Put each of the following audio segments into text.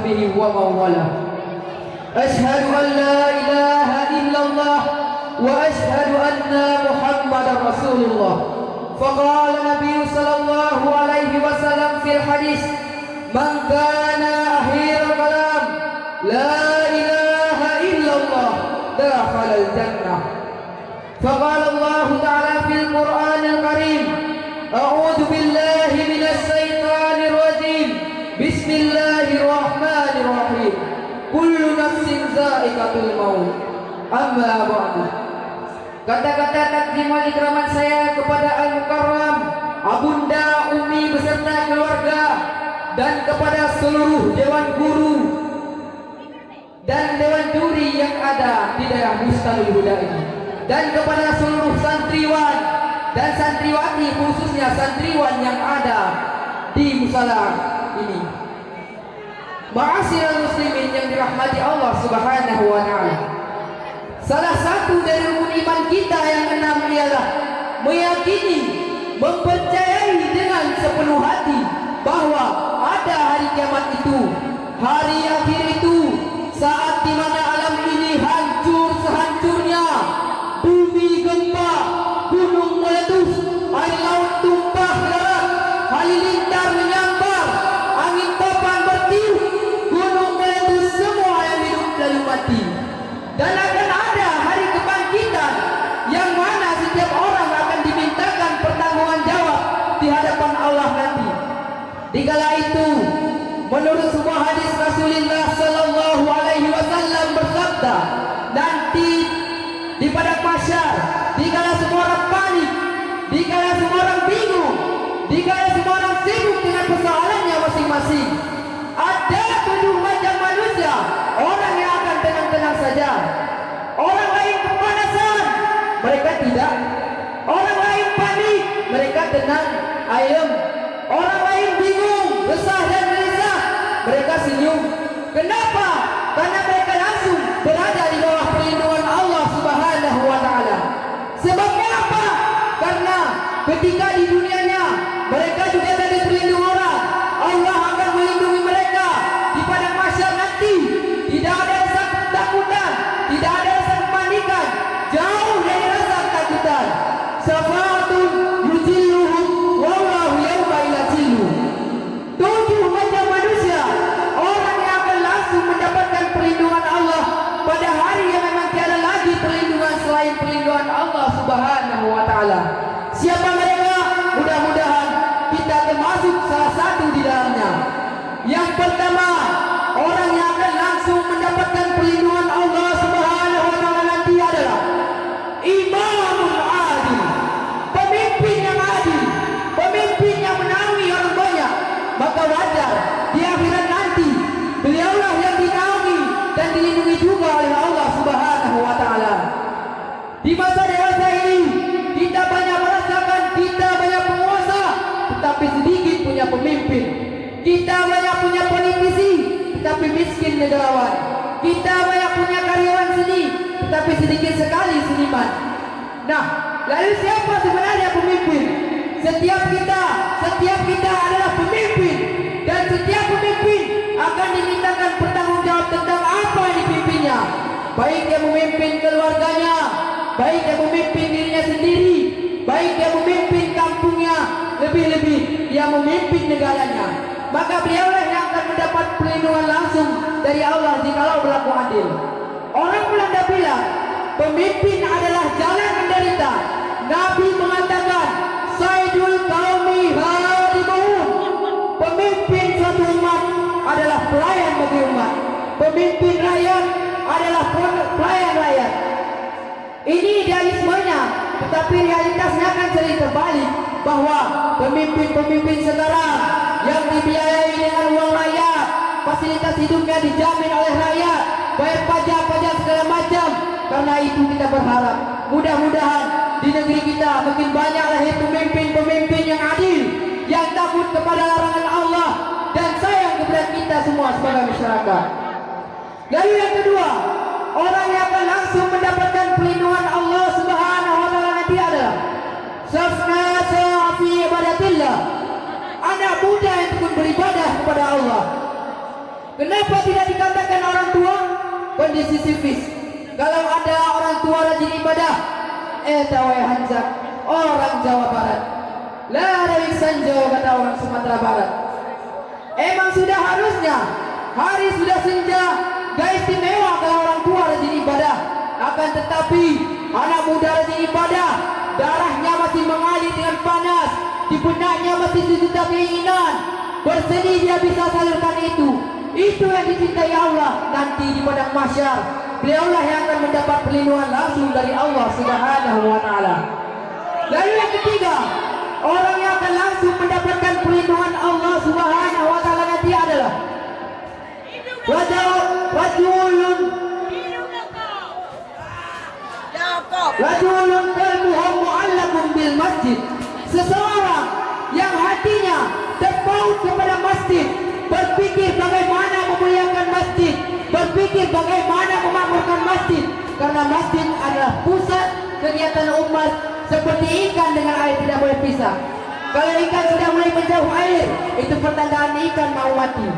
وصحبه ومن والاه. أشهد أن لا إله إلا الله وأشهد أن محمدا رسول الله. فقال النبي صلى الله عليه وسلم في الحديث: من كان آخر الكلام لا إله إلا الله دخل الجنة. فقال الله تعالى في القرآن الكريم: أعوذ بالله من الشيطان الرجيم بسم الله الرحمن الرحيم كل نفس ذائقة الموت. Amma ba'du. Kata-kata takdim wal ikraman saya kepada Al-Mukarram, Abunda, Umi beserta keluarga, dan kepada seluruh dewan guru dan dewan juri yang ada di daerah Bustanul Huda ini, dan kepada seluruh santriwan dan santriwati, khususnya santriwan yang ada di musala ini. Ma'asyiral muslimin yang dirahmati Allah Subhanahu wa taala. Salah satu dari rukun iman kita yang keenam ialah meyakini, mempercayai dengan sepenuh hati bahwa ada hari kiamat itu, hari akhir itu, saat di mana alam ini hancur sehancurnya, bumi gempa, gunung meletus, air laut tumpah darat, halilintar menyambar, angin topan bertiup, gunung meletus, semua yang hidup lalu mati. Dan akan ada hari kebangkitan yang mana setiap orang akan dimintakan pertanggungjawaban di hadapan Allah nanti. Dikala itu, menurut sebuah hadis Rasulullah sallallahu alaihi wasallam bersabda, nanti di padang mahsyar, dikala semua orang panik, dikala semua orang bingung, dikala semua orang sibuk dengan persoalannya masing-masing, ada 7 macam manusia, orang yang akan tenang-tenang saja. Orang lain kepanasan, mereka tidak. Orang lain panik, mereka tenang, ayem. Orang lain bingung, resah dan gelisah, mereka senyum. Kenapa? Karena mereka langsung berada di bawah perlindungan Allah Subhanahu wa taala. Sebabnya apa? Karena ketika di dunianya mereka juga ada di perlindungan orang, Allah akan melindungi mereka di padang mahsyar nanti. Tidak ada rasa ketakutan, tidak ada rasa kepanikan, jauh dari rasa ketakutan. Safatun yuzilluhum wallahu yawma yuzillu. 7 macam manusia, orang yang akan langsung mendapatkan perlindungan Allah pada hari yang memang tiada lagi perlindungan selain perlindungan Allah Subhanahu wa taala. Siapa mereka? Mudah-mudahan kita termasuk salah satu di dalamnya. Yang pertama, orang yang akan langsung mendapatkan perlindungan Allah Subhanahu wa taala nanti adalah imamul adil, pemimpin yang adil, pemimpin yang menaungi orang banyak. Maka wajar di akhirat nanti beliaulah yang dinaungi dan dilindungi juga oleh Allah Subhanahu wa taala. Di masa dewasa ini kita banyak merasakan kita banyak penguasa tetapi sedikit punya pemimpin. Kita banyak punya politisi tetapi miskin negarawan. Kita banyak punya karyawan seni tetapi sedikit sekali seniman. Nah, lalu siapa sebenarnya pemimpin? Setiap kita adalah pemimpin, dan setiap pemimpin akan dimintakan bertanggung jawab tentang apa yang dipimpinnya. Baik dia memimpin keluarganya, baik dia memimpin dirinya sendiri, baik dia memimpin kampungnya, lebih-lebih dia memimpin negaranya. Maka beliaulah yang akan mendapat perlindungan langsung dari Allah jikalau berlaku adil. Orang Belanda bilang pemimpin adalah jalan menderita. Nabi mengatakan Sayyidul Qaumi Hadimun. Pemimpin suatu umat adalah pelayan bagi umat. Pemimpin rakyat adalah pelayan rakyat. Ini idealismenya, tetapi realitasnya akan sering terbalik, bahwa pemimpin-pemimpin sekarang yang dibiayai dengan uang rakyat, fasilitas hidupnya dijamin oleh rakyat, bayar pajak segala macam. Karena itu kita berharap mudah-mudahan di negeri kita makin banyak lahir pemimpin-pemimpin yang adil, yang takut kepada larangan Allah dan sayang kepada kita semua sebagai masyarakat. Lalu yang kedua, orang yang akan langsung mendapatkan perlindungan Allah Subhanahu wa taala nanti adalah safna fi ibadatillah, anak muda yang tekun beribadah kepada Allah. Kenapa tidak dikatakan orang tua? Kondisi psikis. Kalau ada orang tua rajin ibadah, tawai hanjak orang Jawa Barat. Lari sanjo kata orang Sumatera Barat. Emang sudah harusnya hari sudah senja, gak istimewa kalau orang tua rajin ibadah. Akan tetapi anak muda rajin ibadah, darahnya masih mengalir dengan panas, di benaknya masih sejuta keinginan. Bersedih dia bisa salurkan itu. Itu yang dicintai Allah nanti di padang mahsyar. Beliaulah yang akan mendapat perlindungan langsung dari Allah Subhanahu wa taala. Lalu yang ketiga, orang yang akan langsung mendapatkan perlindungan Allah Subhanahu wa taala nanti adalah rajulun qalbuhu mu'allaqun bil masjid. Seseorang yang hatinya terpaut kepada masjid, berpikir bagaimana memuliakan masjid, berpikir bagaimana memakmurkan masjid, karena masjid adalah pusat kegiatan umat. Seperti ikan dengan air tidak boleh pisah. Kalau ikan sudah mulai menjauh air, itu pertandaan ikan mau mati.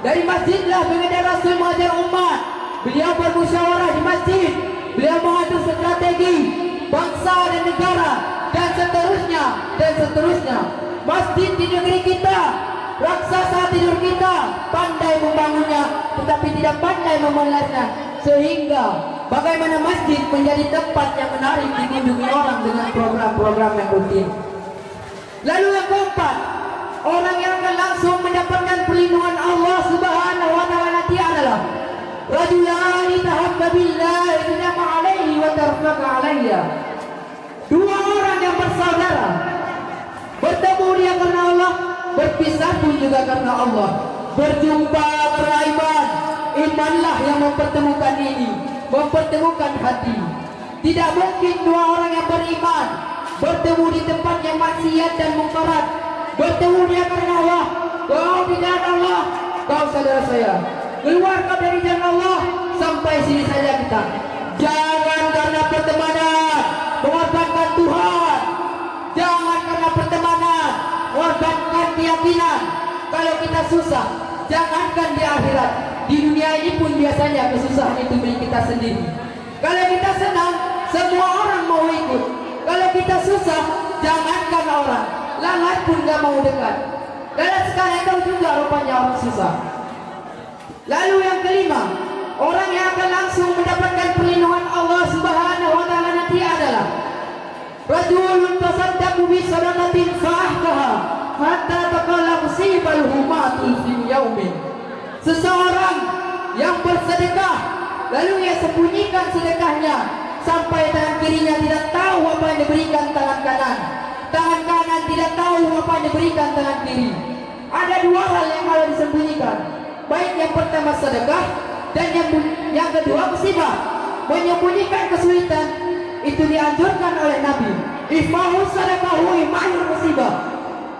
Dari masjidlah baginda Rasul mengajar umat. Beliau bermusyawarah di masjid, beliau mengatur strategi bangsa dan negara, dan seterusnya dan seterusnya. Masjid di negeri kita, raksasa tidur kita, pandai membangunnya tetapi tidak pandai memelihara, sehingga bagaimana masjid menjadi tempat yang menarik dikunjungi orang dengan program-program yang rutin. Lalu yang keempat, orang yang akan langsung mendapatkan perlindungan Allah Subhanahu wa taala nanti adalah rajulani tahabba billahi idama alaihi wa tarfaqa alayya. Dua orang yang bersaudara, bertemu dia karena Allah, berpisah pun juga karena Allah. Berjumpa karena iman. Imanlah yang mempertemukan ini, mempertemukan hati. Tidak mungkin dua orang yang beriman bertemu di tempat yang maksiat dan mungkarat. Bertemu dia karena Allah, kau di jalan Allah, kau saudara saya. Keluar kau dari jalan Allah, sampai sini saja kita. Jangan karena pertemanan mengorbankan Tuhan. Jangan karena pertemanan mengorbankan keyakinan. Kalau kita susah, jangankan di akhirat, di dunia ini pun biasanya kesusahan itu milik kita sendiri. Kalau kita senang, semua orang mau ikut. Kalau kita susah, jangankan orang, lalat pun gak mau dekat. Dan sekarang itu juga rupanya orang susah. Lalu yang kelima, orang yang akan langsung mendapatkan perlindungan Allah Subhanahu wa taala nanti adalah rajulun tasaddaqu bi sadaqatin fa'ahdaha hatta taqalla musibahu matul fi yaumin. Seseorang yang bersedekah lalu ia sembunyikan sedekahnya sampai tangan kirinya tidak tahu apa yang diberikan tangan kanan, tangan kanan tidak tahu apa yang diberikan tangan kiri. Ada dua hal yang harus disembunyikan, baik yang pertama sedekah dan yang kedua musibah. Menyembunyikan kesulitan itu dianjurkan oleh Nabi. Ifahu sadaqahu imahul musibah.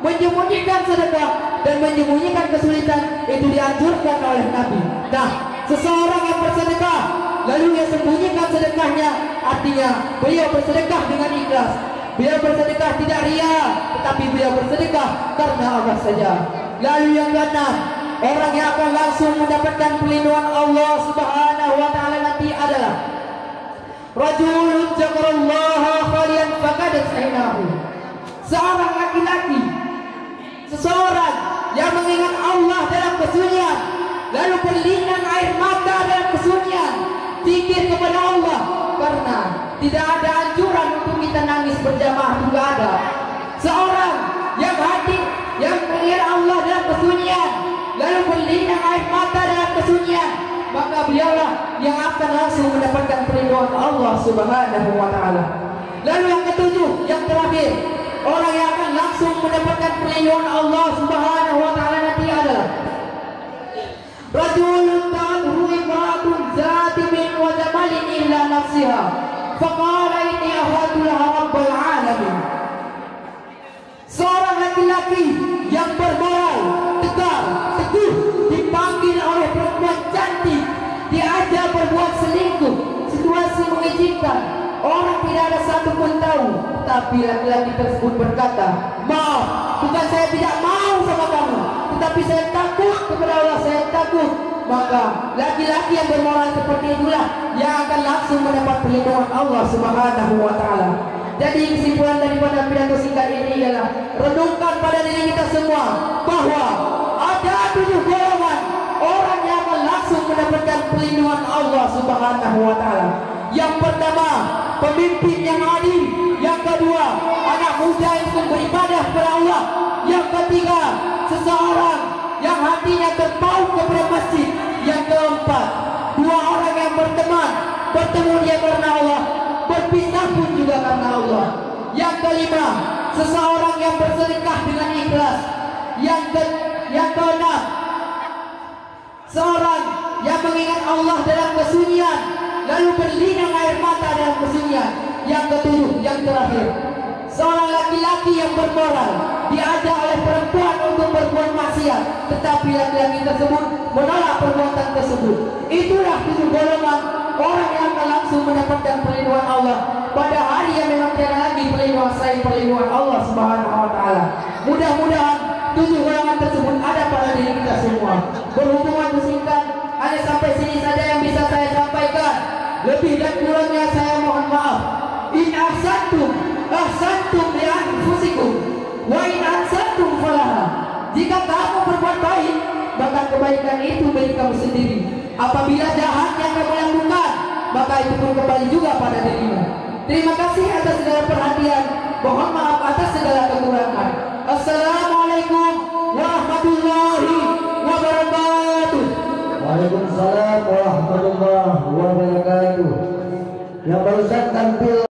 Menyembunyikan sedekah dan menyembunyikan kesulitan itu dianjurkan oleh Nabi. Nah, seseorang yang bersedekah lalu ia sembunyikan sedekahnya, artinya beliau bersedekah dengan ikhlas. Beliau bersedekah tidak ria, tetapi beliau bersedekah karena Allah saja. Lalu yang keenam, orang yang akan langsung mendapatkan perlindungan Allah Subhanahu wa taala nanti adalah rajulun dzakarallaha khalian faqadat ainahu. Seorang laki-laki, seseorang yang mengingat Allah dalam kesunyian, lalu berlinang air mata dalam kesunyian, zikir kepada Allah, karena tidak ada anjuran untuk kita nangis berjamaah, juga ada. Seorang yang hati yang mengingat Allah dalam kesunyian, lalu berlinang air mata dalam kesunyian, maka beliaulah yang akan langsung mendapatkan perlindungan Allah Subhanahu wa taala. Lalu yang ketujuh, yang terakhir, orang yang akan langsung mendapatkan perlindungan Allah Subhanahu wa taala nanti adalah rajulun ta'adhu imra'atun zati min wa jamalin illa nafsiha faqala inni ahadulaha rabbal alamin. Seorang laki-laki yang bermoral, tegar, teguh, dipanggil oleh perempuan cantik, diajak berbuat selingkuh, situasi mengizinkan, orang tidak ada satu pun tahu, tapi laki-laki tersebut berkata, maaf, bukan saya tidak mau sama kamu, tetapi saya takut kepada Allah, saya takut maka laki-laki yang bermoral seperti itulah yang akan langsung mendapat perlindungan Allah Subhanahu wa taala. Jadi kesimpulan daripada pidato singkat ini ialah renungkan pada diri kita semua bahwa ada 7 golongan orang yang akan langsung mendapatkan perlindungan Allah Subhanahu wa taala. Yang pertama, pemimpin yang adil. Yang kedua, anak muda yang beribadah kepada Allah. Yang ketiga, seseorang yang hatinya terpaut kepada masjid. Yang keempat, 2 orang yang berteman, bertemu dia karena Allah, berpisah pun juga karena Allah. Yang kelima, seseorang yang bersedekah dengan ikhlas. Yang keenam, seorang yang mengingat Allah dalam kesunyian, lalu berlinang air mata dalam kesunyian. Yang ketujuh, yang terakhir, seorang laki-laki yang bermoral, diajak oleh perempuan untuk berbuat maksiat, tetapi laki-laki tersebut menolak perbuatan tersebut. Itulah 7 golongan orang yang akan langsung mendapatkan perlindungan Allah pada hari yang memang tiada lagi perlindungan selain perlindungan Allah Subhanahu wa taala. Mudah-mudahan 7 golongan tersebut ada pada diri kita semua. Berhubungan singkat, hanya sampai sini saja yang bisa saya sampaikan. Lebih dan kurangnya saya mohon maaf. In ahsantum li anfusikum wa in ahsantum falaha. Jika kamu berbuat baik, maka kebaikan itu milik kamu sendiri. Apabila jahat yang kamu lakukan, maka itu pun kembali juga pada dirimu. Terima kasih atas segala perhatian. Mohon maaf atas segala kekurangan. Assalamualaikum warahmatullahi wabarakatuh. Waalaikumsalam warahmatullahi wabarakatuh. Yang barusan tampil